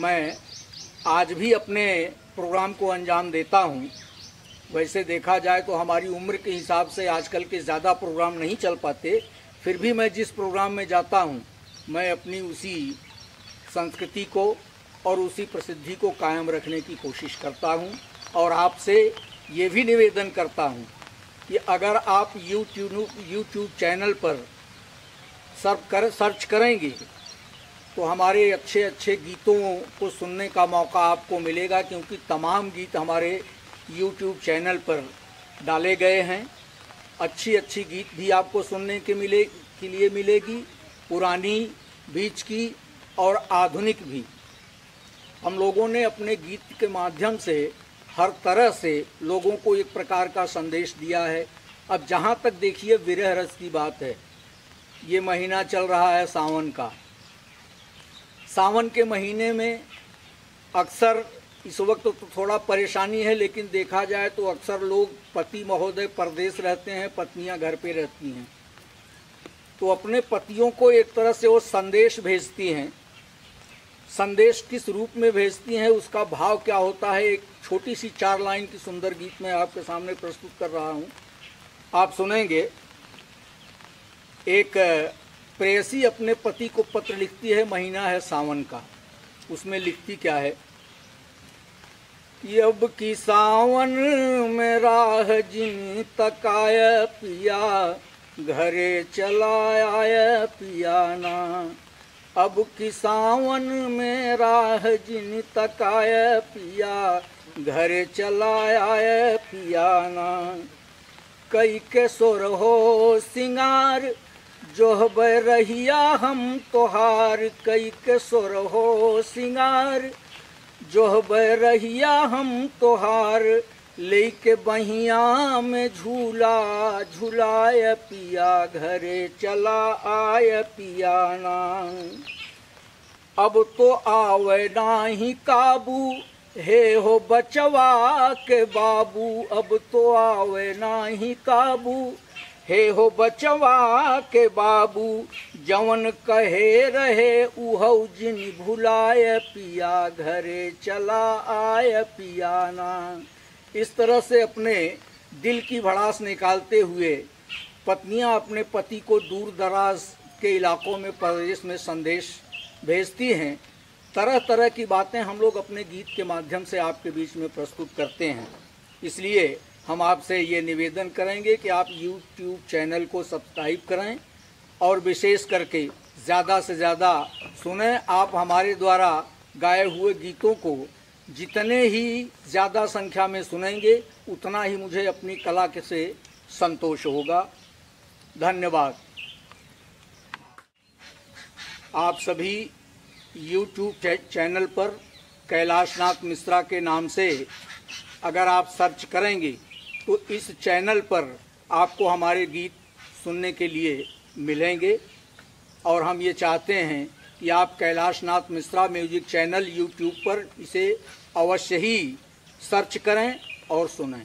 मैं आज भी अपने प्रोग्राम को अंजाम देता हूँ। वैसे देखा जाए तो हमारी उम्र के हिसाब से आजकल के ज़्यादा प्रोग्राम नहीं चल पाते, फिर भी मैं जिस प्रोग्राम में जाता हूँ मैं अपनी उसी संस्कृति को और उसी प्रसिद्धि को कायम रखने की कोशिश करता हूँ। और आपसे ये भी निवेदन करता हूँ कि अगर आप यूट्यूब चैनल पर सर्च करेंगे तो हमारे अच्छे अच्छे गीतों को सुनने का मौका आपको मिलेगा, क्योंकि तमाम गीत हमारे यूट्यूब चैनल पर डाले गए हैं। अच्छी अच्छी गीत भी आपको सुनने के लिए मिलेगी, पुरानी, बीच की और आधुनिक भी। हम लोगों ने अपने गीत के माध्यम से हर तरह से लोगों को एक प्रकार का संदेश दिया है। अब जहाँ तक देखिए विरह रस की बात है, ये महीना चल रहा है सावन का। सावन के महीने में अक्सर इस वक्त तो थोड़ा परेशानी है, लेकिन देखा जाए तो अक्सर लोग पति महोदय परदेश रहते हैं, पत्नियां घर पे रहती हैं, तो अपने पतियों को एक तरह से वो संदेश भेजती हैं। संदेश किस रूप में भेजती हैं, उसका भाव क्या होता है, एक छोटी सी 4 लाइन की सुंदर गीत मैं आपके सामने प्रस्तुत कर रहा हूँ, आप सुनेंगे। एक प्रेयसी अपने पति को पत्र लिखती है, महीना है सावन का। उसमें लिखती क्या है कि अब की सावन में राह जिन तकाय पिया, घरे चला आय पियाना। अब की सावन में राह जिन तकाय पिया, घरे चला आय पियाना। कई के सोर हो सिंगार जोहब रहिया हम तोहार, कई के सोर हो सिंगार जोहब रहिया हम तोहार। लेके बहिया में झूला झूलाय पिया, घरे चला आय पियाना। अब तो आवे नाही काबू, हे हो बचवा के बाबू। अब तो आवे नाही काबू, हे हो बचवा के बाबू। जवन कहे रहे उहौ जिन भुलाय पिया, घरे चला आय पियाना। इस तरह से अपने दिल की भड़ास निकालते हुए पत्नियां अपने पति को दूर दराज के इलाकों में, प्रदेश में संदेश भेजती हैं। तरह तरह की बातें हम लोग अपने गीत के माध्यम से आपके बीच में प्रस्तुत करते हैं। इसलिए हम आपसे ये निवेदन करेंगे कि आप यूट्यूब चैनल को सब्सक्राइब करें और विशेष करके ज़्यादा से ज़्यादा सुनें। आप हमारे द्वारा गाए हुए गीतों को जितने ही ज़्यादा संख्या में सुनेंगे उतना ही मुझे अपनी कला से संतोष होगा। धन्यवाद। आप सभी यूट्यूब चैनल पर कैलाशनाथ मिश्रा के नाम से अगर आप सर्च करेंगे तो इस चैनल पर आपको हमारे गीत सुनने के लिए मिलेंगे। और हम ये चाहते हैं कि आप Kailashnath Mishra music channel YouTube पर इसे अवश्य ही सर्च करें और सुनें।